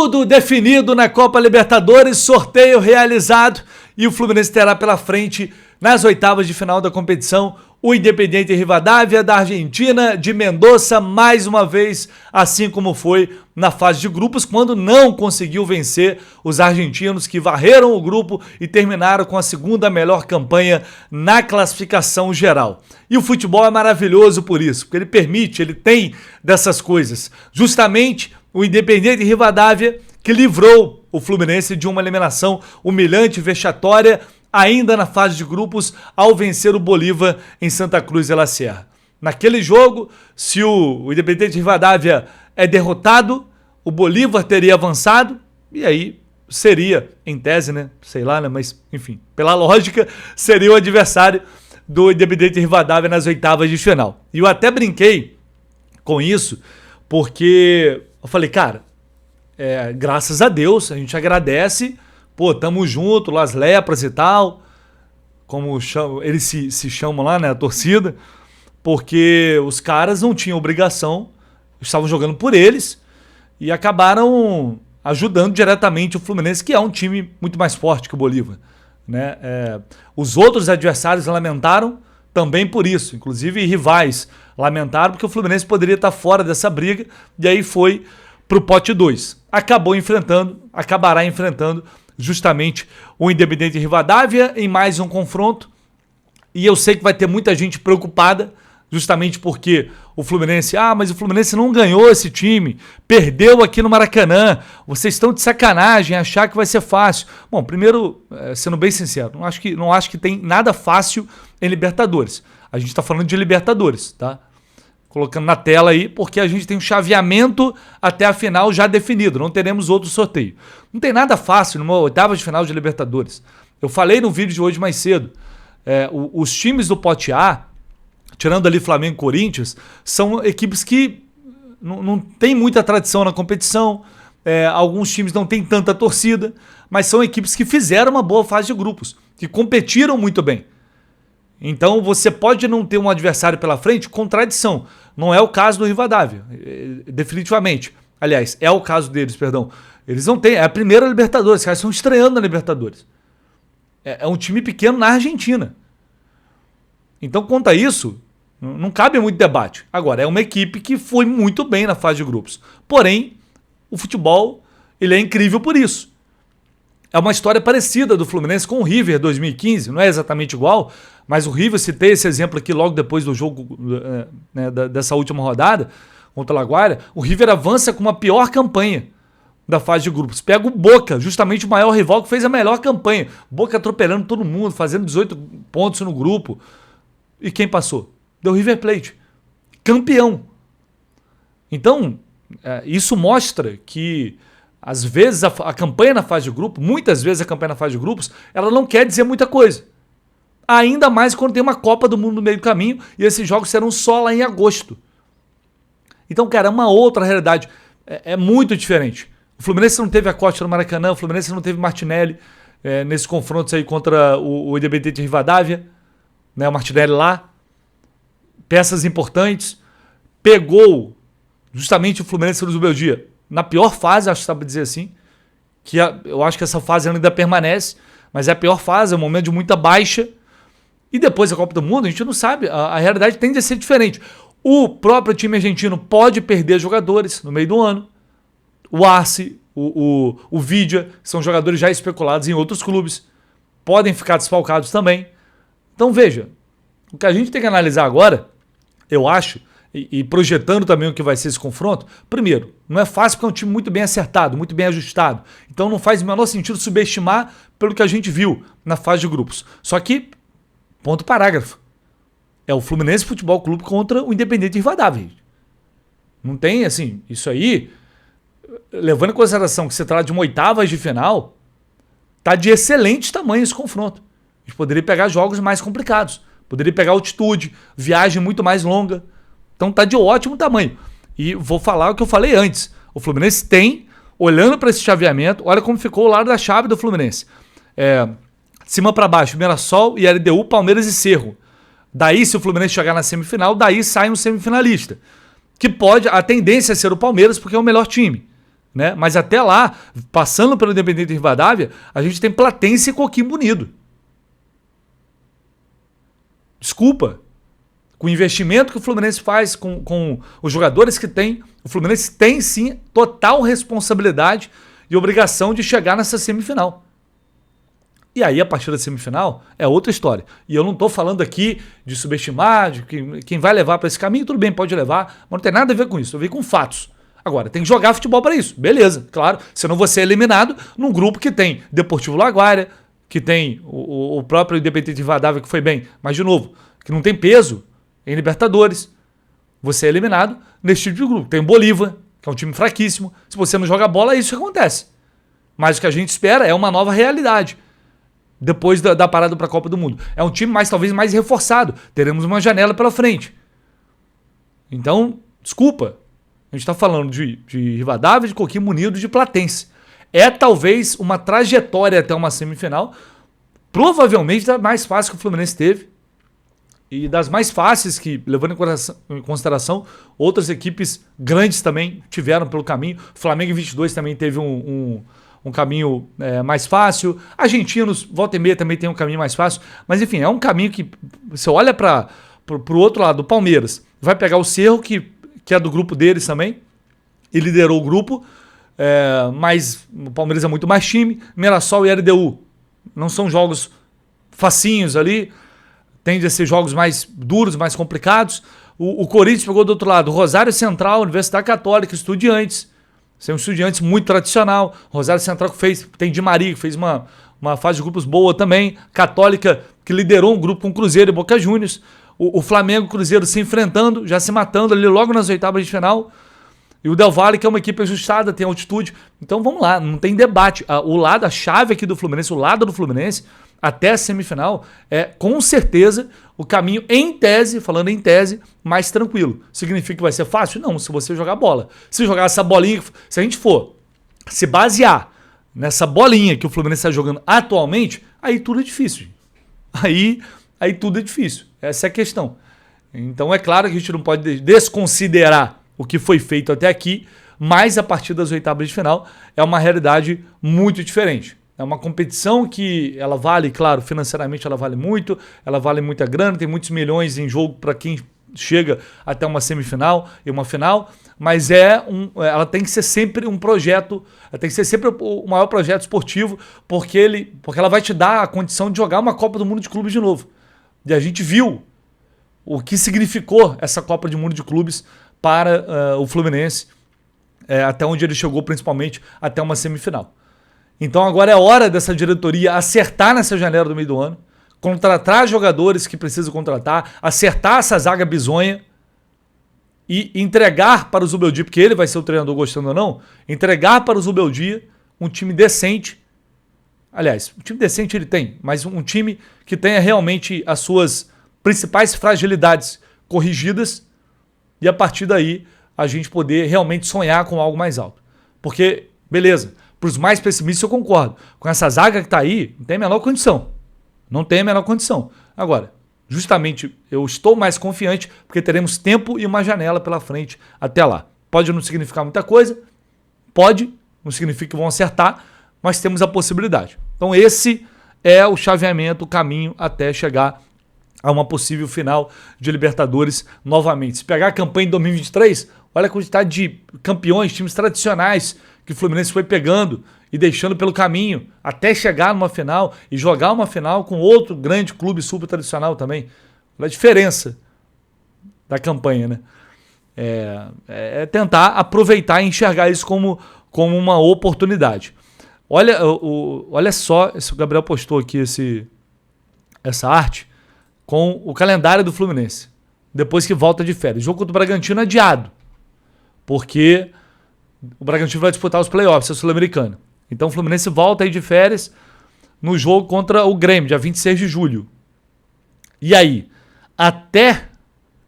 Tudo definido na Copa Libertadores, sorteio realizado e o Fluminense terá pela frente, nas oitavas de final da competição, o Independiente Rivadavia da Argentina, de Mendoza, mais uma vez, assim como foi na fase de grupos, quando não conseguiu vencer os argentinos que varreram o grupo e terminaram com a segunda melhor campanha na classificação geral. E o futebol é maravilhoso por isso, porque ele permite, ele tem dessas coisas. Justamente o Independiente Rivadavia que livrou o Fluminense de uma eliminação humilhante e vexatória ainda na fase de grupos ao vencer o Bolívar em Santa Cruz de la Sierra. Naquele jogo, se o Independiente Rivadavia é derrotado, o Bolívar teria avançado e aí seria, em tese, né? Sei lá, né? Mas, enfim, pela lógica, seria o adversário do Independiente Rivadavia nas oitavas de final. E eu até brinquei com isso, porque eu falei, cara, graças a Deus, a gente agradece, pô, tamo junto, Las Lepras e tal, como eles se chamam lá, né, a torcida, porque os caras não tinham obrigação, estavam jogando por eles e acabaram ajudando diretamente o Fluminense, que é um time muito mais forte que o Bolívar, né? Os outros adversários lamentaram também por isso, inclusive rivais lamentaram porque o Fluminense poderia estar fora dessa briga e aí foi pro pote 2. Acabará enfrentando justamente o Independiente Rivadavia em mais um confronto. E eu sei que vai ter muita gente preocupada, justamente porque o Fluminense, mas o Fluminense não ganhou esse time, perdeu aqui no Maracanã, vocês estão de sacanagem, achar que vai ser fácil. Bom, primeiro, sendo bem sincero, não acho que tem nada fácil em Libertadores. A gente está falando de Libertadores, tá? Colocando na tela aí, porque a gente tem um chaveamento até a final já definido, não teremos outro sorteio. Não tem nada fácil numa oitava de final de Libertadores. Eu falei no vídeo de hoje mais cedo, os times do pote A, tirando ali Flamengo e Corinthians, são equipes que não têm muita tradição na competição, alguns times não têm tanta torcida, mas são equipes que fizeram uma boa fase de grupos, que competiram muito bem. Então você pode não ter um adversário pela frente com tradição. Não é o caso do Rivadavia, definitivamente. Aliás, é o caso deles, perdão. Eles não têm, é a primeira Libertadores, os caras estão estreando na Libertadores. É um time pequeno na Argentina. Então, quanto a isso, não cabe muito debate. Agora, é uma equipe que foi muito bem na fase de grupos. Porém, o futebol ele é incrível por isso. É uma história parecida do Fluminense com o River 2015, não é exatamente igual, mas o River, citei esse exemplo aqui logo depois do jogo dessa última rodada contra o Laguaira, o River avança com uma pior campanha da fase de grupos. Pega o Boca, justamente o maior rival que fez a melhor campanha. Boca atropelando todo mundo, fazendo 18 pontos no grupo. E quem passou? Deu River Plate. Campeão. Então, isso mostra que às vezes a campanha na fase de grupo, muitas vezes a campanha na fase de grupos, ela não quer dizer muita coisa. Ainda mais quando tem uma Copa do Mundo no meio do caminho e esses jogos serão só lá em agosto. Então, cara, é uma outra realidade. É muito diferente. O Fluminense não teve a Costa no Maracanã, o Fluminense não teve Martinelli nesses confrontos aí contra o Independiente Rivadavia, né, o Martinelli lá. Peças importantes. Pegou justamente o Fluminense do Beldia na pior fase, acho que dá pra dizer assim, que eu acho que essa fase ainda permanece, mas é a pior fase, é um momento de muita baixa, e depois da Copa do Mundo, a gente não sabe, a realidade tende a ser diferente. O próprio time argentino pode perder jogadores no meio do ano, o Arce, o Vidia, são jogadores já especulados em outros clubes, podem ficar desfalcados também. Então veja, o que a gente tem que analisar agora, eu acho, e projetando também o que vai ser esse confronto, primeiro, não é fácil porque é um time muito bem acertado, muito bem ajustado. Então não faz o menor sentido subestimar pelo que a gente viu na fase de grupos. Só que, ponto parágrafo, é o Fluminense Futebol Clube contra o Independiente Rivadavia. Não tem, assim, isso aí, levando em consideração que se trata de uma oitava de final, tá de excelente tamanho esse confronto. A gente poderia pegar jogos mais complicados, poderia pegar altitude, viagem muito mais longa. Então tá de ótimo tamanho. E vou falar o que eu falei antes. O Fluminense tem, olhando para esse chaveamento, olha como ficou o lado da chave do Fluminense. De cima para baixo, Mirassol e LDU, Palmeiras e Cerro. Daí, se o Fluminense chegar na semifinal, daí sai um semifinalista. Que pode, a tendência é ser o Palmeiras, porque é o melhor time. né? Mas até lá, passando pelo Independiente Rivadavia, a gente tem Platense e Coquimbo Unido. Desculpa. Com o investimento que o Fluminense faz, com os jogadores que tem, o Fluminense tem sim total responsabilidade e obrigação de chegar nessa semifinal. E aí, a partir da semifinal, é outra história. E eu não estou falando aqui de subestimar, de quem vai levar para esse caminho, tudo bem, pode levar, mas não tem nada a ver com isso, eu venho com fatos. Agora, tem que jogar futebol para isso, beleza, claro, senão você é eliminado num grupo que tem Deportivo Laguaira, que tem o próprio Independiente Rivadavia, que foi bem, mas de novo, que não tem peso em Libertadores, você é eliminado nesse tipo de grupo. Tem o Bolívar, que é um time fraquíssimo. Se você não joga bola, é isso que acontece. Mas o que a gente espera é uma nova realidade. Depois da parada para a Copa do Mundo. É um time talvez mais reforçado. Teremos uma janela pela frente. Então, desculpa. A gente está falando de Rivadavia, de Coquimbo Unido, de Platense. É talvez uma trajetória até uma semifinal. Provavelmente da mais fácil que o Fluminense teve. E das mais fáceis que, levando em consideração, outras equipes grandes também tiveram pelo caminho. O Flamengo em 22 também teve um caminho mais fácil. Argentinos, volta e meia, também tem um caminho mais fácil. Mas enfim, é um caminho que você olha para o outro lado, do Palmeiras. Vai pegar o Cerro, que é do grupo deles também. E liderou o grupo. Mas o Palmeiras é muito mais time. Mirassol e LDU. Não são jogos facinhos ali. Tende a ser jogos mais duros, mais complicados. O Corinthians pegou do outro lado. Rosário Central, Universidade Católica, Estudiantes. São Estudiantes muito tradicional. Rosário Central tem Di Maria, que fez uma fase de grupos boa também. Católica, que liderou um grupo com Cruzeiro e Boca Juniors. O Flamengo e o Cruzeiro se enfrentando, já se matando ali logo nas oitavas de final. E o Del Valle, que é uma equipe ajustada, tem altitude. Então vamos lá, não tem debate. A chave aqui do Fluminense, o lado do Fluminense, até a semifinal, é com certeza o caminho em tese, falando em tese, mais tranquilo. Significa que vai ser fácil? Não, se você jogar bola. Se jogar essa bolinha, se a gente for se basear nessa bolinha que o Fluminense está jogando atualmente, aí tudo é difícil. Aí tudo é difícil. Essa é a questão. Então é claro que a gente não pode desconsiderar o que foi feito até aqui, mas a partir das oitavas de final é uma realidade muito diferente. É uma competição que ela vale, claro, financeiramente ela vale muito, ela vale muita grana, tem muitos milhões em jogo para quem chega até uma semifinal e uma final, mas ela tem que ser sempre um projeto, ela tem que ser sempre o maior projeto esportivo, porque ela vai te dar a condição de jogar uma Copa do Mundo de Clubes de novo. E a gente viu o que significou essa Copa do Mundo de Clubes para o Fluminense, até onde ele chegou, principalmente até uma semifinal. Então agora é hora dessa diretoria acertar nessa janela do meio do ano, contratar jogadores que precisa contratar, acertar essa zaga bizonha e entregar para o Zubeldia, porque ele vai ser o treinador gostando ou não, entregar para o Zubeldia um time decente. Aliás, um time decente ele tem, mas um time que tenha realmente as suas principais fragilidades corrigidas e a partir daí a gente poder realmente sonhar com algo mais alto. Porque, beleza, para os mais pessimistas eu concordo. Com essa zaga que está aí, não tem a menor condição. Não tem a menor condição. Agora, justamente eu estou mais confiante porque teremos tempo e uma janela pela frente até lá. Pode não significar muita coisa, pode, não significa que vão acertar, mas temos a possibilidade. Então esse é o chaveamento, o caminho até chegar a uma possível final de Libertadores novamente. Se pegar a campanha em 2023, olha a quantidade de campeões, times tradicionais que o Fluminense foi pegando e deixando pelo caminho até chegar numa final e jogar uma final com outro grande clube super tradicional também. Olha a diferença da campanha, né? É tentar aproveitar e enxergar isso como uma oportunidade. Olha só, o Gabriel postou aqui essa arte com o calendário do Fluminense, depois que volta de férias. O jogo contra o Bragantino adiado, porque o Bragantino vai disputar os playoffs, a Sul-Americana. Então o Fluminense volta aí de férias no jogo contra o Grêmio, dia 26 de julho. E aí, até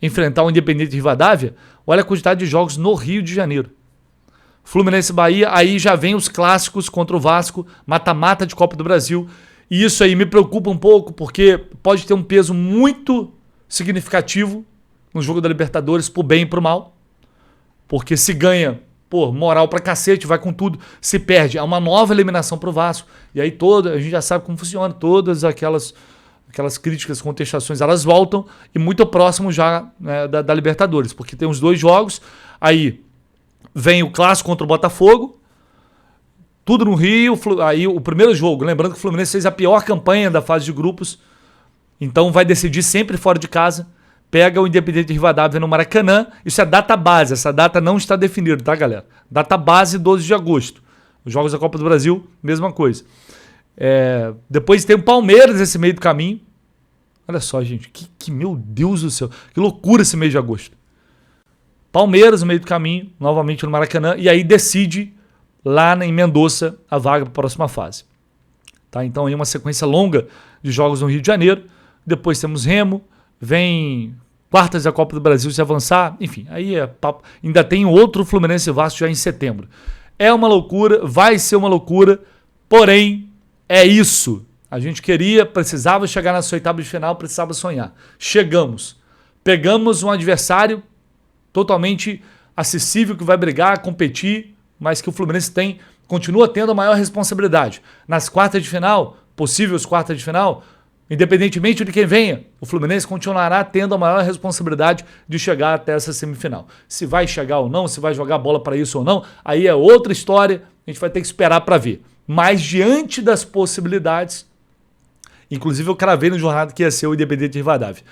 enfrentar o Independiente Rivadavia, olha a quantidade de jogos no Rio de Janeiro. Fluminense e Bahia, aí já vem os clássicos contra o Vasco, mata-mata de Copa do Brasil. E isso aí me preocupa um pouco, porque pode ter um peso muito significativo no jogo da Libertadores, pro bem e pro mal. Porque se ganha, pô, moral pra cacete, vai com tudo, se perde, é uma nova eliminação pro Vasco. E aí a gente já sabe como funciona, todas aquelas críticas, contestações, elas voltam e muito próximo já, né, da Libertadores, porque tem os 2 jogos, aí vem o clássico contra o Botafogo, tudo no Rio, aí o primeiro jogo, lembrando que o Fluminense fez a pior campanha da fase de grupos, então vai decidir sempre fora de casa, pega o Independiente Rivadavia no Maracanã, isso é data base, essa data não está definida, tá, galera? Data base 12 de agosto, os jogos da Copa do Brasil, mesma coisa. Depois tem o Palmeiras nesse meio do caminho, olha só, gente, que meu Deus do céu, que loucura esse mês de agosto. Palmeiras no meio do caminho, novamente no Maracanã, e aí decide lá em Mendoza a vaga para a próxima fase. Tá? Então aí uma sequência longa de jogos no Rio de Janeiro, depois temos Remo, vem quartas da Copa do Brasil se avançar, enfim, aí ainda tem outro Fluminense e Vasco já em setembro. É uma loucura, vai ser uma loucura, porém é isso. A gente precisava chegar nessa oitava de final, precisava sonhar. Chegamos, pegamos um adversário totalmente acessível que vai brigar, competir, mas que o Fluminense continua tendo a maior responsabilidade. Nas quartas de final, possíveis quartas de final, independentemente de quem venha, o Fluminense continuará tendo a maior responsabilidade de chegar até essa semifinal. Se vai chegar ou não, se vai jogar bola para isso ou não, aí é outra história, a gente vai ter que esperar para ver. Mas diante das possibilidades, inclusive eu cravei no jornal que ia ser o Independiente Rivadavia,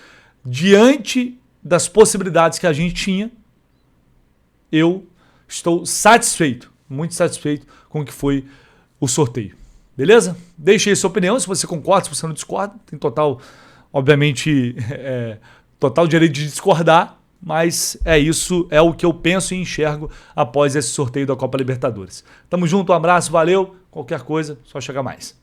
diante das possibilidades que a gente tinha, eu estou satisfeito, muito satisfeito com o que foi o sorteio. Beleza? Deixe aí sua opinião, se você concorda, se você não discorda. Tem total, obviamente, total direito de discordar, mas é isso, é o que eu penso e enxergo após esse sorteio da Copa Libertadores. Tamo junto, um abraço, valeu. Qualquer coisa, só chegar mais.